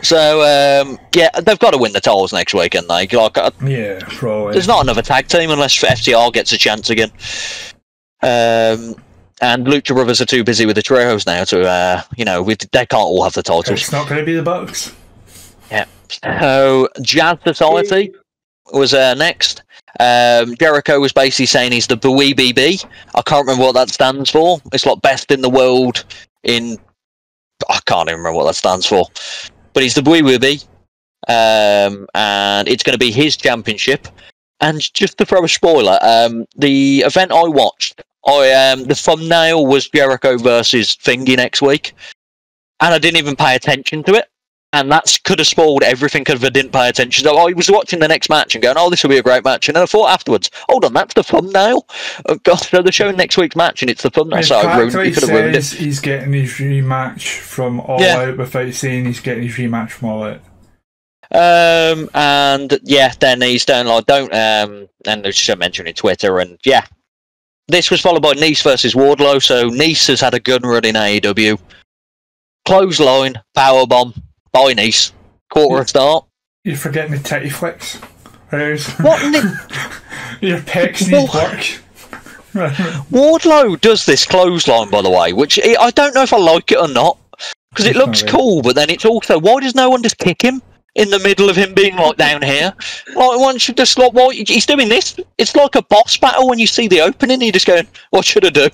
So, yeah, they've got to win the titles next week, and they? Like, yeah, probably. There's not another tag team unless FTR gets a chance again. And Lucha Brothers are too busy with the trios now to, they can't all have the titles. It's not going to be the Bucks. Yeah. So, Jazz Society was next. Jericho was basically saying he's the BWBB. I can't remember what that stands for. It's like best in the world in... I can't even remember what that stands for. But he's the BWBB. And it's going to be his championship. And just to throw a spoiler, the event I watched, the thumbnail was Jericho versus Thingy next week. And I didn't even pay attention to it. And that could have spoiled everything if I didn't pay attention. So I was watching the next match and going, oh, this will be a great match. And then I thought afterwards, hold on, that's the thumbnail? Oh, God, so they're showing next week's match and it's the thumbnail. So he could have ruined it. He's getting his rematch from All Out without saying he's getting his rematch from All Out. And yeah, then he's down like, and there's just mentioning Twitter, and yeah. This was followed by Nice versus Wardlow. So Nice has had a good run in AEW. Clothesline, powerbomb. By Nice. Quarter of start. You're forgetting the titty flicks. What? Your pecs need work. Wardlow does this clothesline, by the way, which I don't know if I like it or not. Because it looks cool, but then it's also, why does no one just kick him in the middle of him being like down here? Like, one should just like, why he's doing this? It's like a boss battle when you see the opening, you're just going, what should I do?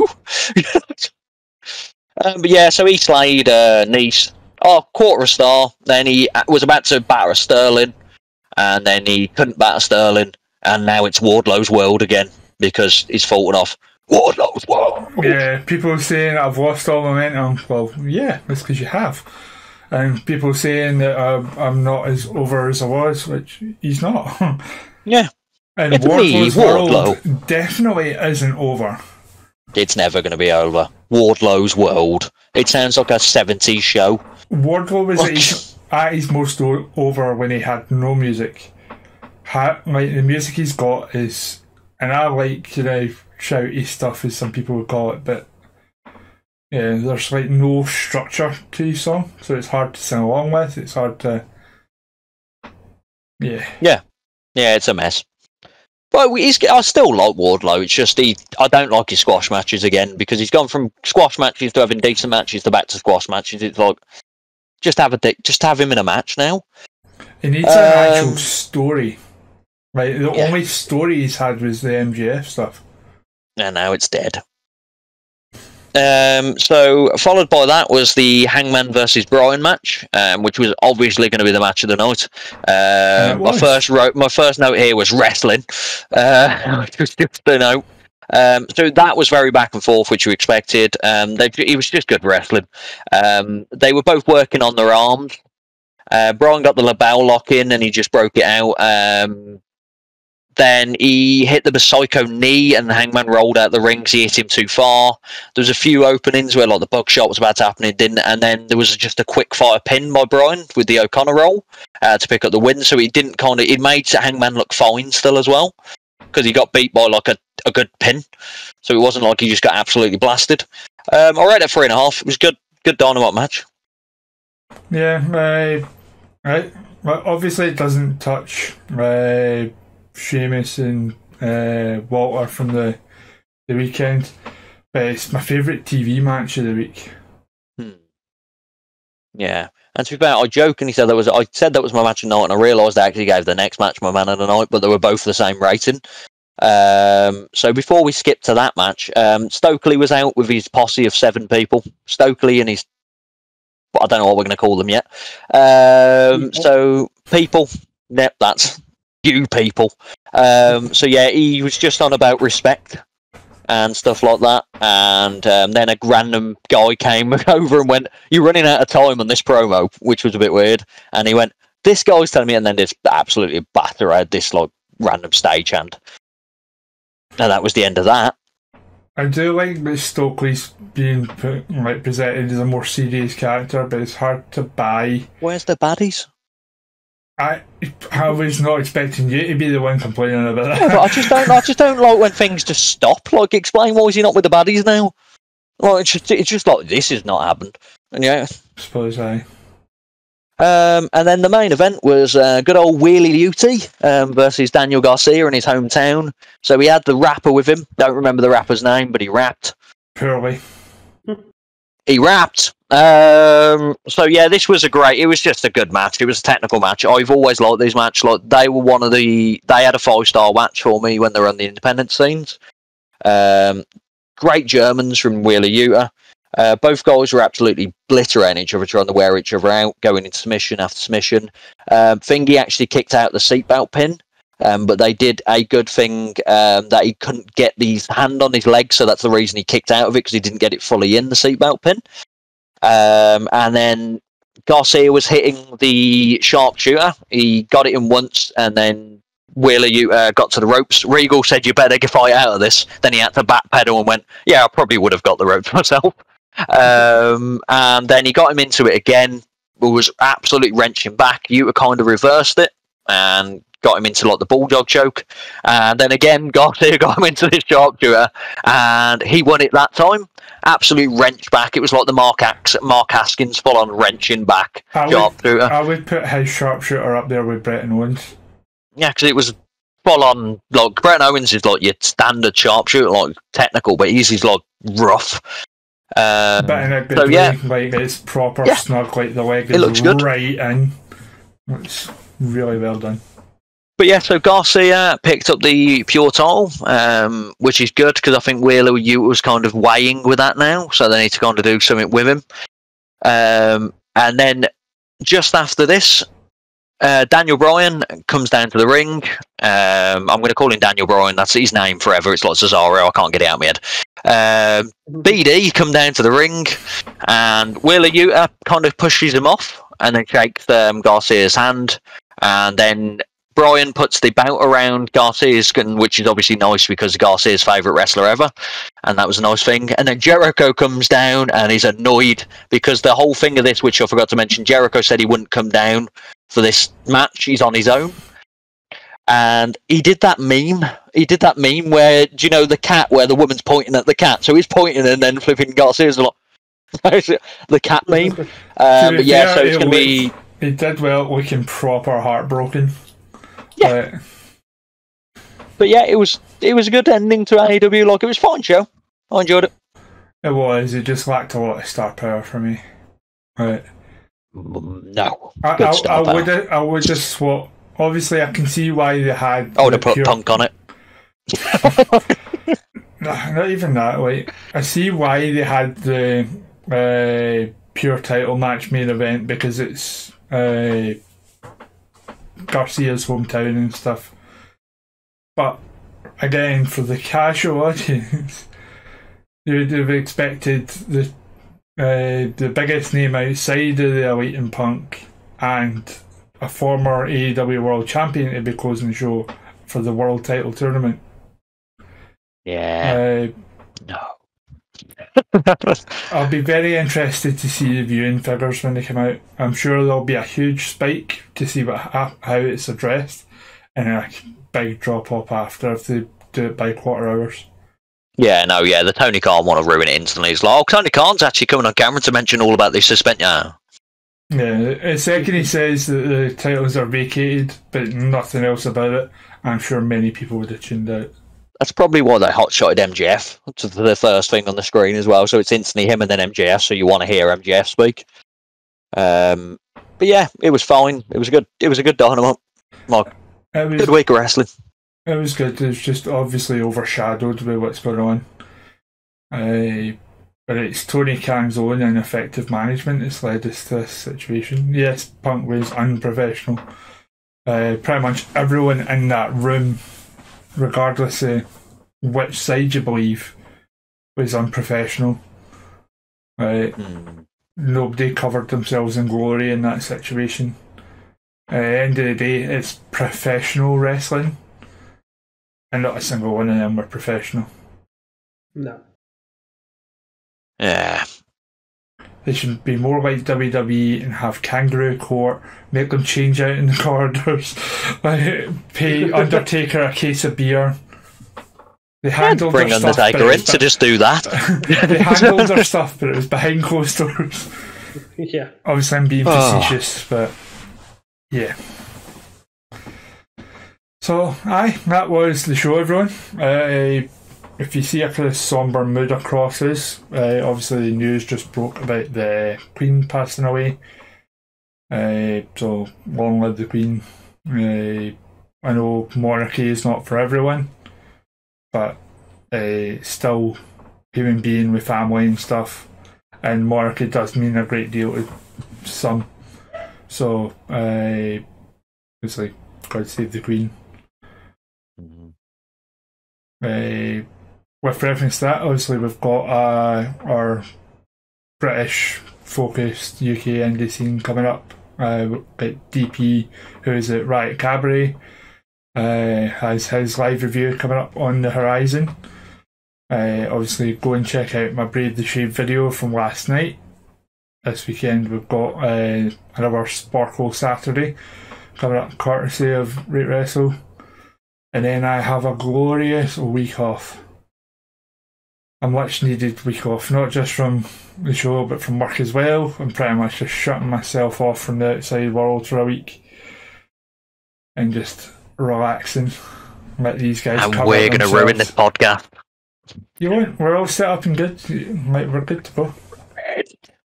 But yeah, so he slayed Nice. Oh, quarter of star. Then he was about to batter Sterling, and then he couldn't batter Sterling, and now it's Wardlow's world again because he's fallen off. Wardlow's world. Yeah, people saying I've lost all momentum. Well, yeah, that's because you have. And people saying that I'm not as over as I was, which he's not. Yeah. And Wardlow's world definitely isn't over. It's never going to be over. Wardlow's World. It sounds like a 70s show. Wardlow was at his most over when he had no music. Like, the music he's got is, and I like, shouty stuff, as some people would call it, but yeah, there's like no structure to his song, so it's hard to sing along with. It's hard to, yeah, it's a mess. But I still like Wardlow. It's just I don't like his squash matches again, because he's gone from squash matches to having decent matches to back to squash matches. It's like, just have him in a match now. He needs an actual story. Like, the only story he's had was the MJF stuff. And now it's dead. So followed by that was the Hangman versus Bryan match, which was obviously going to be the match of the night. My first note here was wrestling, which was just a note. So that was very back and forth, which you expected. It was just good wrestling. They were both working on their arms. Bryan got the label lock in and he just broke it out. Then he hit the Psycho knee and the Hangman rolled out the ring because he hit him too far. There was a few openings where like the buckshot was about to happen, it didn't, and then there was just a quick fire pin by Bryan with the O'Connor roll to pick up the win. So it made Hangman look fine still as well, because he got beat by like a good pin. So it wasn't like he just got absolutely blasted. I rate it 3.5. It was good Dynamite match. Yeah, right. Well, obviously it doesn't touch Sheamus and Walter from the weekend, but it's my favourite TV match of the week. Yeah, and to be fair, I jokingly said that was my match of the night, and I realised I actually gave the next match my man of the night, but they were both the same rating. So before we skip to that match, Stokely was out with his posse of 7 people. Stokely and his, I don't know what we're going to call them yet. So people, yep, that's you people. So yeah, he was just on about respect and stuff like that, and then a random guy came over and went, "You're running out of time on this promo," which was a bit weird, and he went, "This guy's telling me," and then this absolutely battered this like random stagehand, and that was the end of that. I do like that Stokely's being presented as a more serious character, but it's hard to buy. Where's the baddies? I was not expecting you to be the one complaining about that. Yeah, but I just don't like when things just stop. Like, explain why is he not with the baddies now? Like, it's just like, this has not happened. And yeah, I suppose I. And then the main event was good old Wheelie Yuti versus Daniel Garcia in his hometown. So he had the rapper with him. Don't remember the rapper's name, but he rapped. Poorly. He rapped. So yeah, this was it was just a good match. It was a technical match. I've always liked these matches. Like, they were they had a 5-star match for me when they were on the independent scenes. Great Germans from Wheeler Yuta. Both guys were absolutely blittering each other, trying to wear each other out, going into submission after submission. Thingy actually kicked out the seatbelt pin, but they did a good thing that he couldn't get his hand on his leg, so that's the reason he kicked out of it, because he didn't get it fully in the seatbelt pin. And then Garcia was hitting the sharpshooter. He got it in once, and then Wheeler got to the ropes. Regal said, "You better fight out of this." Then he had to backpedal and went, "Yeah, I probably would have got the ropes myself." And then he got him into it again. It was absolutely wrenching back. Yuta kind of reversed it and got him into like the bulldog choke. And then again, Garcia got him into this sharpshooter, and he won it that time. Absolute wrench back. It was like the Mark Haskins full-on wrenching back sharpshooter. I would put his sharpshooter up there with Bret and Owens. Yeah, because it was full-on. Like, Bret Owens is like your standard sharpshooter, like technical, but his is like rough. But in a good way, like it's proper snug, like the leg is right in. It's really well done. But yeah, so Garcia picked up the pure title, which is good, because I think Wheeler Yuta was kind of weighing with that now, so they need to kind of do something with him. And then just after this, Daniel Bryan comes down to the ring. I'm going to call him Daniel Bryan. That's his name forever. It's like Cesaro. I can't get it out of my head. BD come down to the ring, and Wheeler Yuta kind of pushes him off, and then shakes Garcia's hand, and then Brian puts the bout around Garcia's, which is obviously nice because Garcia's favourite wrestler ever, and that was a nice thing. And then Jericho comes down and he's annoyed because the whole thing of this, which I forgot to mention, Jericho said he wouldn't come down for this match. He's on his own. And he did that meme. He did that meme where, do you know the cat, where the woman's pointing at the cat? So he's pointing and then flipping Garcia's a lot. The cat meme. But yeah, so it's going to be... He did well looking proper heartbroken. Yeah. But yeah, it was a good ending to AEW. Like, it was a fine show. I enjoyed it. It was. It just lacked a lot of star power for me. Right. No. I would just swap. Obviously, I can see why they had. Oh, they put Punk on it. Not even that. Like, I see why they had the pure title match main event, because it's Garcia's hometown and stuff. But again, for the casual audience, you would have expected the biggest name outside of the Elite and Punk and a former AEW World Champion to be closing the show for the World Title Tournament. Yeah. No. I'll be very interested to see the viewing figures when they come out. I'm sure there'll be a huge spike to see how it's addressed, and a big drop off after if they do it by quarter hours. Yeah, the Tony Khan want to ruin it instantly. He's like, oh, Tony Khan's actually coming on camera to mention all about this suspension. Yeah, the second he says that the titles are vacated, but nothing else about it, I'm sure many people would have tuned out. That's probably why they hot-shotted MJF to the first thing on the screen as well, so it's instantly him and then MJF, so you want to hear MJF speak. But yeah, it was fine. It was a good Dynamite. Like, good week of wrestling. It was good. It was just obviously overshadowed by what's going on. But it's Tony Khan's own ineffective management that's led us to this situation. Yes, Punk was unprofessional. Pretty much everyone in that room, regardless of which side you believe, was unprofessional. Nobody covered themselves in glory in that situation. At the end of the day, it's professional wrestling, and not a single one of them were professional. No. Yeah. They should be more like WWE and have kangaroo court, make them change out in the corridors, pay Undertaker a case of beer. They handled bring their stuff, Undertaker in to just do that. They handled their stuff, but it was behind closed doors. Yeah. Obviously, I'm being facetious, but yeah. So, that was the show, everyone. If you see a kind of sombre mood across us, obviously the news just broke about the Queen passing away. So, long live the Queen. I know monarchy is not for everyone, but still human being with family and stuff, and monarchy does mean a great deal to some. So, it's like, God save the Queen. With reference to that, obviously we've got our British focused UK indie scene coming up. Like DP, who is at Riot Cabaret, has his live review coming up on the horizon. Obviously go and check out my Brave the Shave video from last night. This weekend we've got another Sparkle Saturday coming up courtesy of Rate Wrestle. And then I have a glorious week off. A much needed week off, not just from the show but from work as well. I'm pretty much just shutting myself off from the outside world for a week and just relaxing. Let these guys and cover we're going to ruin this podcast. You won't. We're all set up and good. Like, we're good to go.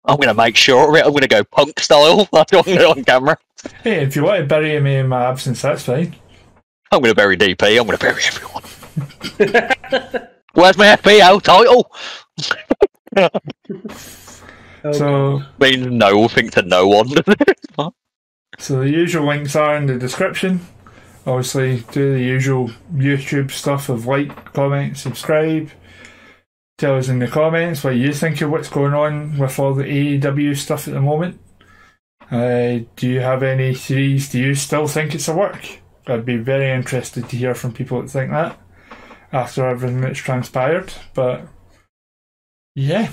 I'm going to make sure of it. I'm going to go Punk style. That's what I'm going to do on camera. Hey, if you want to bury me in my absence, that's fine. I'm going to bury DP. I'm going to bury everyone. Where's my FBO title? So means nothing to no one. So the usual links are in the description. Obviously, do the usual YouTube stuff of like, comment, subscribe. Tell us in the comments what you think of what's going on with all the AEW stuff at the moment. Do you have any theories? Do you still think it's a work? I'd be very interested to hear from people that think that after everything that's transpired. But yeah,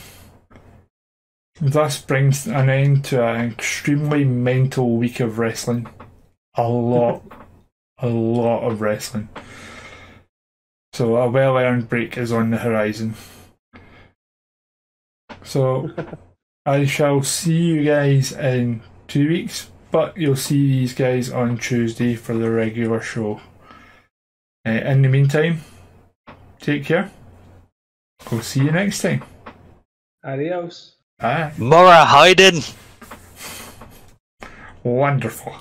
thus brings an end to an extremely mental week of wrestling. A lot of wrestling. So a well-earned break is on the horizon. So I shall see you guys in 2 weeks, but you'll see these guys on Tuesday for the regular show. In the meantime, take care. We'll see you next time. Adios. Bye. Mora Hayden. Wonderful.